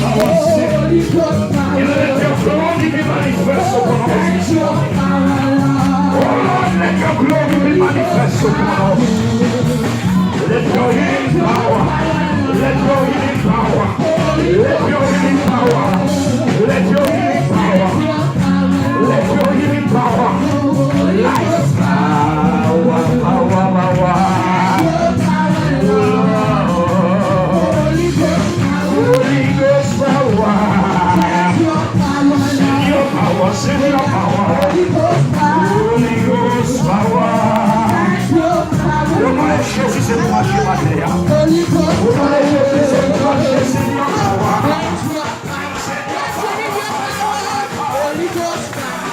Holy Ghost power. Let your glory be manifest upon us. Oh Lord, let your glory be manifest upon us. Let your healing power. Let your healing power. Let your healing power. Let your healing power. Let your healing power. Life power, power, power. Holy Ghost power. Send your power, send your power. Holy Ghost power. Domare scesi se non lasci materia. Domare scesi se non lasci send your power. Holy Ghost Power.